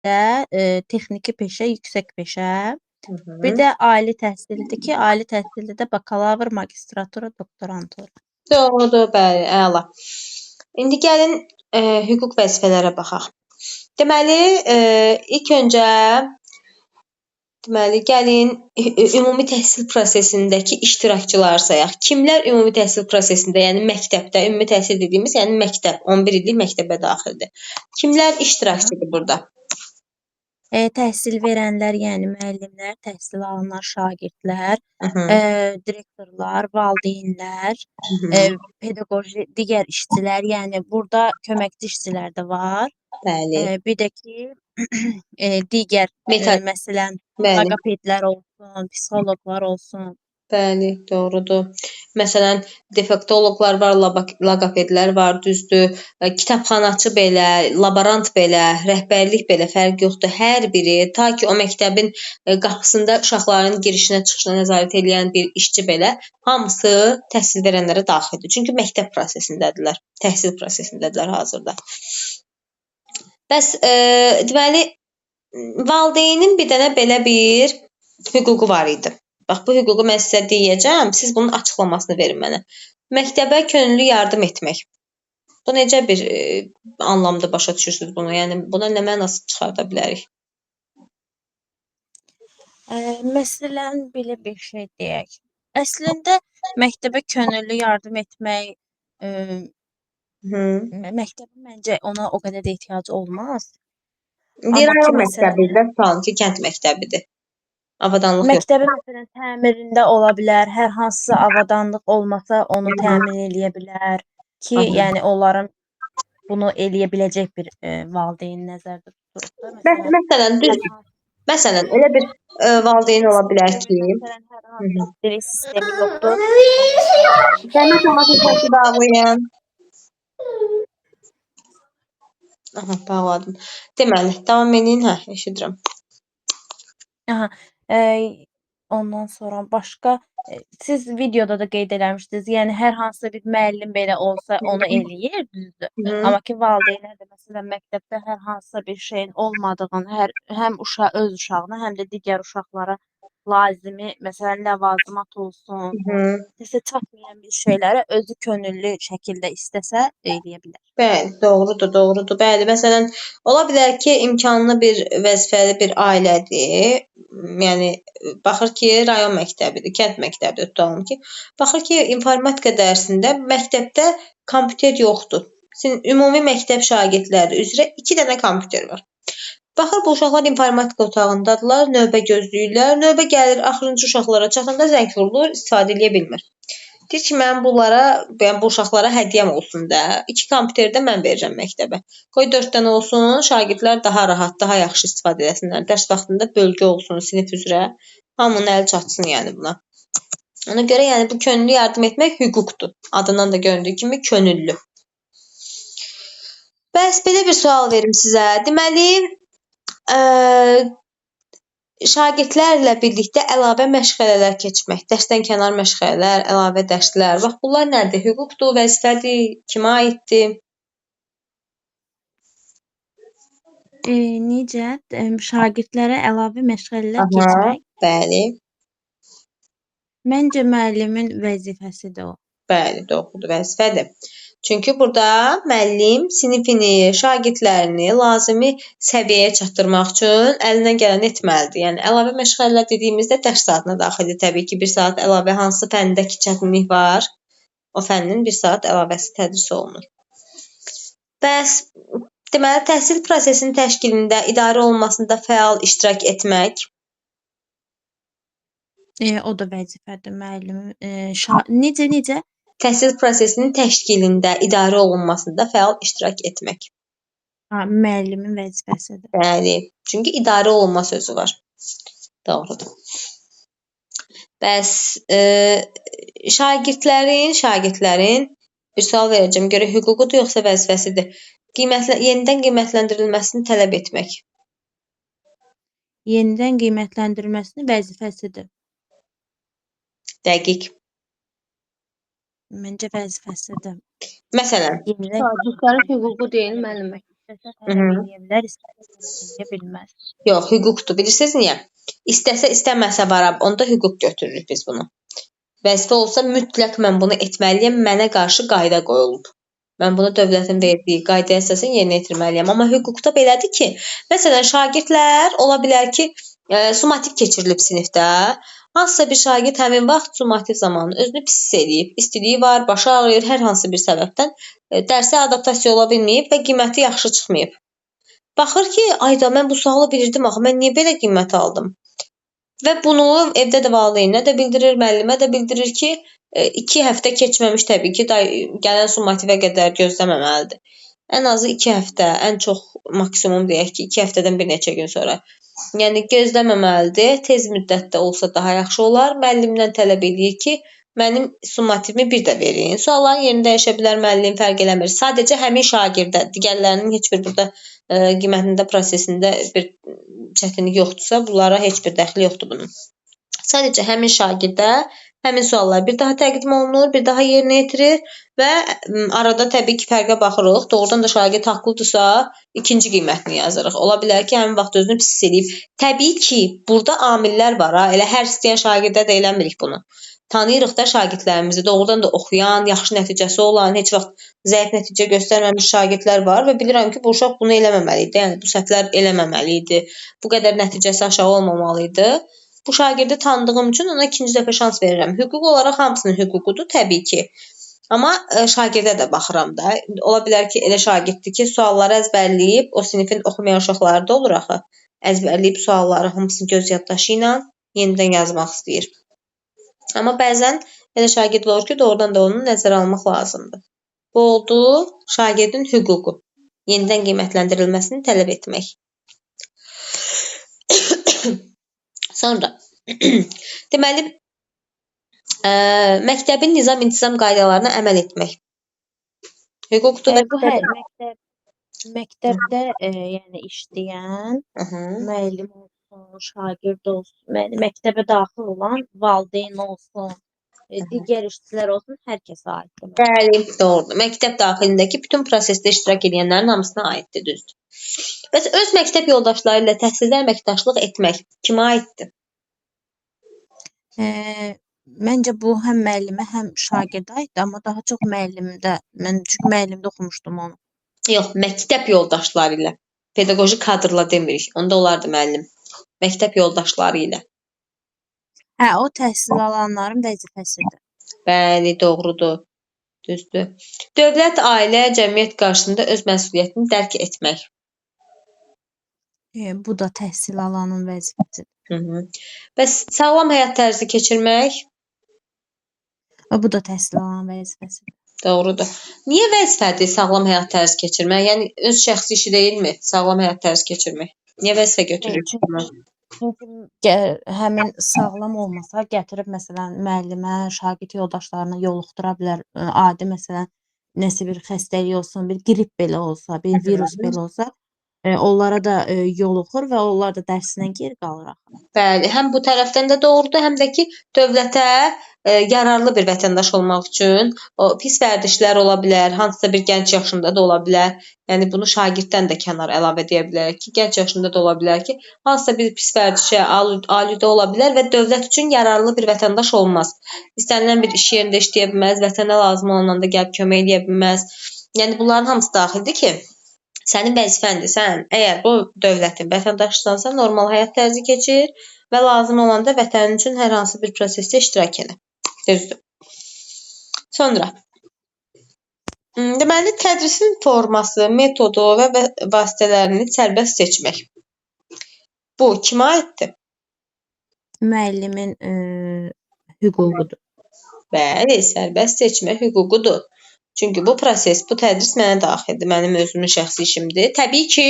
də texniki peşə, yüksək peşə. Hı Bir -hı. də ali təhsildir ki, ali təhsildə də bakalavr, magistratura, doktorantura. Doğrudur, bəli, əla. İndi gəlin hüquq vəzifələrə baxaq. Deməli, ilk öncə gəlin ümumi təhsil prosesindəki iştirakçıları sayaq. Kimlər ümumi təhsil prosesində, yəni məktəbdə, ümumi təhsil dediyimiz, yəni məktəb, 11 illik məktəbə daxildir. Kimlər iştirakçıdır burada? Təhsil verənlər, yəni müəllimlər, təhsil alanlar, şagirdlər, Hı -hı. direktorlar, valideynlər, Hı -hı. pedaqoji digər işçilər, yəni burada köməkçi işçilər də var. Bəli. Bir də ki, digər Metod. məsələn, Bəli. loqopedlər olsun, psixoloqlar olsun. Bəli, doğrudur. Məsələn, defektoloqlar var, loqopedlər var, düzdür. Kitabxanaçı belə, laborant belə, rəhbərlik belə fərq yoxdur. Hər biri ta ki o məktəbin qapısında uşaqların girişinə, çıxışına nəzarət edən bir işçi belə hamısı təhsil verənlərə daxildir. Çünki məktəb prosesindədirlər, təhsil prosesindədirlər hazırda. Bəs deməli valideynin bir dənə belə bir hüququ var idi. Bax bu hüququ mən sizə deyəcəm, siz bunun açıqlamasını verin mənə. Məktəbə könüllü yardım etmək. Bu necə bir anlamda başa düşürsüz bunu? Yəni buna nə mənası çıxarda bilərik? Məsələn, belə bir şey deyək. Əslində məktəbə könüllü yardım etmək, məktəbin məncə ona o qədər də ehtiyacı olmaz. Amma ki, Rayon məsələn, məktəbidir, tutalım ki, kənd məktəbidir. Avadanlıq yox. məktəbin məsələn təmirində ola bilər, hər hansısa avadanlıq olmasa onu təmin eləyə bilər ki, yəni onların bunu eləyə biləcək bir valideyn nəzərdə tuturuq da. Məsələn, Hər düzdür. hansı Məsələn, elə bir valideyn ola bilər ki, məsələn, hər hansı direkt sistemi yoxdur. Dəmir domatesi bağlayın. Aha, bağladım. Deməli, davam edin, hə, eşidirəm. Aha, ondan sonra başqa siz videoda da qeyd eləmişdiniz. Yəni hər hansı bir müəllim belə olsa onu eləyir, düzdür. Amma ki, valideynlər də məsələn məktəbdə hər hansısa bir şeyin olmadığını, həm öz uşağına, həm də digər uşaqlara lazımi, məsələn, ləvazimat olsun, nəsə çatmayan bir şeyləri özü könüllü şəkildə istəsə eləyə bilər. Bəli, doğrudur, doğrudur. Bəli, məsələn, ola bilər ki, imkanlı bir vəzifəli bir ailədir. Yəni baxır ki, rayon məktəbidir, kənd məktəbidir tutalım ki. Baxır ki, informatika dərsində məktəbdə kompüter yoxdur. Ümumi məktəb şagirdləri üzrə 2 dənə kompüter var. Baxır bu uşaqlar informatika otağındadılar, növbə gözləyirlər. Növbə gəlir, axırıncı uşaqlara çatanda zəng vurulur, istifadə edə bilmir. Deyir ki, mən bu uşaqlara hədiyyəm olsun da. 2 kompüteri də mən verirəm məktəbə. Qoy 4 dənə olsun, şagirdlər daha rahat, daha yaxşı istifadə etsinlər. Dərs vaxtında bölgü olsun sinif üzrə. Hamının əli çatsın yəni buna. Ona görə yəni bu könüllü yardım etmək hüquqdur. Adından da göründüyü kimi könüllü. Bəs belə bir sual verim sizə. Deməli, şagirdlərlə birlikdə əlavə məşğələlər keçmək, dərsdən kənar məşğələlər, əlavə dərslər. Bax bunlar nədir? Hüquqdur, vəzifədir, kimə aiddir? Necə? Şagirdlərə əlavə məşğələlər keçmək? Bəli. Məncə müəllimin vəzifəsidir o. Bəli, doğrudur, vəzifədir. Çünki burada müəllim sinifini, şagirdlərini lazımi səviyyəyə çatdırmaq üçün əlindən gələni etməlidir. Yəni əlavə məşğələlər dediyimizdə dərs saatına daxildir. Təbii ki, 1 saat əlavə hansı fəndəki çətinlik var, o fənnin 1 saat əlavəsi tədris olunur. Bəs deməli təhsil prosesinin təşkilində, idarə olunmasında fəal iştirak etmək. O da vəzifədir müəllimin. Necə? Təhsil prosesinin təşkilində, idarə olunmasında fəal iştirak etmək. Müəllimin vəzifəsidir. Bəli, çünki idarə olunma sözü var. Doğrudur. Bəs şagirdlərin bir sual verəcəm. Görə hüququdur yoxsa vəzifəsidir? Yenidən qiymətləndirilməsini tələb etmək. Yenidən qiymətləndirilməsinin vəzifəsidir. Dəqiq. Məncə vəzifəsidir. Məsələn, Şagirdlərin hüququ deyil, müəllimə. istəsə Hı tələb -hı. eləyə bilər, istəsə eləyə bilməz. Yox, hüquqdur. Bilirsiniz niyə? İstəsə, istəməsə var, onda hüquq götürürük biz bunu. Vəzifə olsa mütləq mən bunu etməliyəm, mənə qarşı qayda qoyulub. Mən bunu dövlətin verdiyi qaydaya əsasən yerinə yetirməliyəm. Amma hüquqda belədir ki, məsələn, şagirdlər ola bilər ki, summativ keçirilib sinifdə. Hansısa bir şagird həmin vaxt summativ zamanı özünü pis hiss eləyib, istiliyi var, başı ağrıyır, hər hansı bir səbəbdən dərsə adaptasiya ola bilməyib və qiyməti yaxşı çıxmayıb. Baxır ki, ayda mən bu sualı bilirdim axı, mən niyə belə qiymət aldım? Və bunu evdə də valideyninə də bildirir, müəllimə də bildirir ki, 2 həftə keçməmiş təbii ki, gələn summativə qədər gözləməməlidir. Ən azı 2 həftə, ən çox maksimum deyək ki, 2 həftədən bir neçə gün sonra. Yəni gözləməməlidir. Tez müddətdə olsa daha yaxşı olar. Müəllimdən tələb eləyir ki, mənim summativimi bir də verin. Sualların yerini dəyişə bilər, müəllim fərq eləmir. Sadəcə həmin şagirdə, digərlərinin heç bir burada qiymətində prosesində bir çətinlik yoxdursa, bunlara heç bir dəxli yoxdur bunun. Sadəcə həmin şagirdə həmin suallar bir daha təqdim olunur, bir daha yerinə yetirilir və arada təbii ki, fərqə baxırıq. Doğrudan da şagird haqlıdırsa, ikinci qiymətini yazırıq. Ola bilər ki, həmin vaxt özünü pis eləyib. Təbii ki, burada amillər var ha. Elə hər istəyən şagirdə də eləmirik bunu. Tanıyırıq da şagirdlərimizi, doğrudan da oxuyan, yaxşı nəticəsi olan, heç vaxt zəif nəticə göstərməmiş şagirdlər var və bilirəm ki, bu uşaq bunu eləməməli idi. Yəni bu səhvlər eləməməli idi. Bu qədər nəticəsi aşağı olmamalı idi. Bu şagirdi tanıdığım üçün ona ikinci dəfə şans verirəm. Hüquq olaraq hamısının hüququdur təbii ki. Amma şagirdə də baxıram da. Ola bilər ki, elə şagirddir ki, sualları əzbərləyib, o sinifin oxumayan uşaqları da olur axı. Əzbərləyib sualları hamısını göz yaddaşı ilə yenidən yazmaq istəyir. Amma bəzən elə şagird olur ki, doğrudan da onu nəzərə almaq lazımdır. Bu oldu şagirdin hüququ. Yenidən qiymətləndirilməsini tələb etmək. Sonra deməli məktəbin nizam-intizam qaydalarına əməl etmək. Hüquqdur və Bu hər məktəbdə yəni işləyən müəllim olsun, şagird olsun, məktəbə daxil olan valideyn olsun, digər işçilər olsun, hər kəsə aiddir. Bəli, doğrudur. Məktəb daxilindəki bütün prosesdə iştirak edənlərin hamısına aiddir, düzdür. Bəs öz məktəb yoldaşları ilə təhsildə əməkdaşlıq etmək kimə aiddir? Məncə bu həm müəllimə, həm şagirdə aiddir, amma daha çox müəllimdə. Mən çünki müəllimdə oxumuşdum onu. Yox, məktəb yoldaşları ilə. Pedaqoji kadrla demirik. Onda olardı müəllim. Məktəb yoldaşları ilə. Hə, o təhsil alanların vəzifəsidir. Bəli, doğrudur. Düzdür. Dövlət, ailə, cəmiyyət qarşısında öz məsuliyyətini dərk etmək. Bu da təhsil alanın vəzifəsidir. Bəs sağlam həyat tərzi keçirmək? Bu da təhsil alanın vəzifəsidir. Doğrudur. Niyə vəzifədir sağlam həyat tərzi keçirmək? Yəni öz şəxsi işi deyilmi sağlam həyat tərzi keçirmək? Niyə vəzifə götürür? Çünki həmin sağlam olmasa gətirib məsələn müəllimə, şagird yoldaşlarına yoluxdura bilər. Adi məsələn nəsə bir xəstəlik olsun, bir qrip belə olsa, bir virus belə olsa, onlara da yoluxur və onlar da dərsindən geri qalır axı. Bəli, həm bu tərəfdən də doğrudur, həm də ki, dövlətə yararlı bir vətəndaş olmaq üçün o pis vərdişlər ola bilər, hansısa bir gənc yaşında da ola bilər. Yəni bunu şagirddən də kənar əlavə edə bilərik ki, gənc yaşında da ola bilər ki, hansısa bir pis vərdişə alüdə ola bilər və dövlət üçün yararlı bir vətəndaş olmaz. İstənilən bir iş yerində işləyə bilməz, vətənə lazım olanda gəlib kömək edə bilməz. Yəni bunların hamısı daxildir ki, sənin vəzifəndir. Sən əgər bu dövlətin vətəndaşısansa, normal həyat tərzi keçir və lazım olanda vətənin üçün hər hansı bir prosesdə iştirak elə. Düzdür. Sonra deməli tədrisin forması, metodu və vasitələrini sərbəst seçmək. Bu kimə aiddir? Müəllimin hüququdur. Bəli, sərbəst seçmə hüququdur. Çünki bu proses, bu tədris mənə daxildir, mənim özümün şəxsi işimdir. Təbii ki,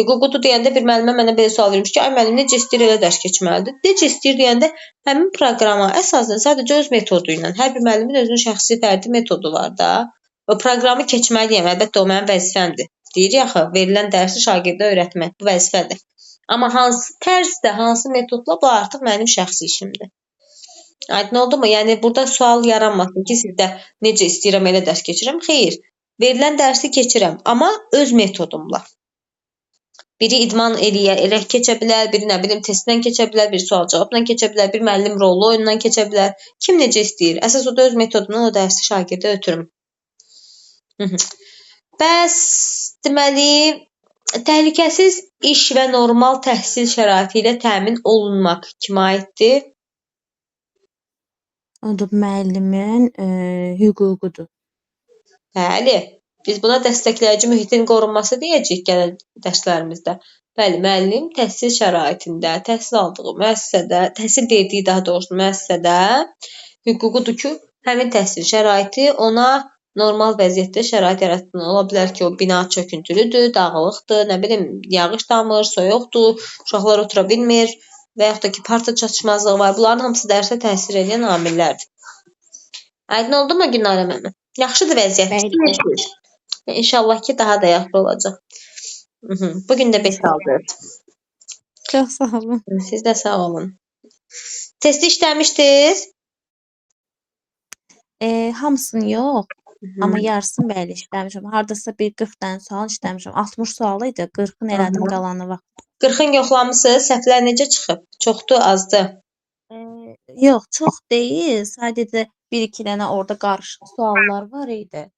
hüququdur deyəndə bir müəllimə mənə belə sual vermiş ki, ay müəllim necə istəyir elə dərs keçməlidir. Necə istəyir deyəndə həmin proqrama əsasən sadəcə öz metodu ilə, hər bir müəllimin özünün şəxsi fərdi metodu var da. O proqramı keçməliyəm, əlbəttə o mənim vəzifəmdir. Deyirik axı, verilən dərsi şagirdə öyrətmək bu vəzifədir. Amma hansı tərzdə, hansı metodla bu artıq mənim şəxsi işimdir. Aydın oldu mu? Yəni burada sual yaranmasın ki, sizdə necə istəyirəm elə dərs keçirəm. Xeyr, verilən dərsi keçirəm, amma öz metodumla. Biri idman eləyərək keçə bilər, biri nə bilim testdən keçə bilər, biri sual-cavabla keçə bilər, bir müəllim rollu oyundan keçə bilər. Kim necə istəyir. Əsas o da öz metodundan o dərsi şagirdə ötürüm. Bəs deməli, təhlükəsiz iş və normal təhsil şəraiti ilə təmin olunmaq kimə aiddir? O da müəllimin hüququdur. Bəli. Biz buna dəstəkləyici mühitin qorunması deyəcəyik gələn dərslərimizdə. Bəli, müəllim təhsil şəraitində, təhsil aldığı müəssisədə, təhsil verdiyi daha doğrusu müəssisədə hüququdur ki, həmin təhsil şəraiti ona normal vəziyyətdə şərait yaratsın. Ola bilər ki, o bina çöküntülüdür, dağılıqdır, nə bilim, yağış damır, soyuqdur, uşaqlar otura bilmir və yaxud da ki, parta çatışmazlığı var. Bunların hamısı dərsə təsir edən amillərdir. Aydın oldu mu Günara müəllimə? Yaxşıdır vəziyyət. Bəli. İnşallah ki, daha da yaxşı olacaq. Bugün də 5 aldı. Çox sağ olun. Siz də sağ olun. Testi işləmişdiniz? Hamısını yox, amma yarısını bəli işləmişəm. Hardasa bir 40 dənə sual işləmişəm. 60 sual idi, 40-ını elədim, qalanı vaxt. 40-ın yoxlamısınız? Səhvlər necə çıxıb? Çoxdur, azdır? Yox, çox deyil. Sadəcə 1-2 dənə orada qarışıq suallar var idi.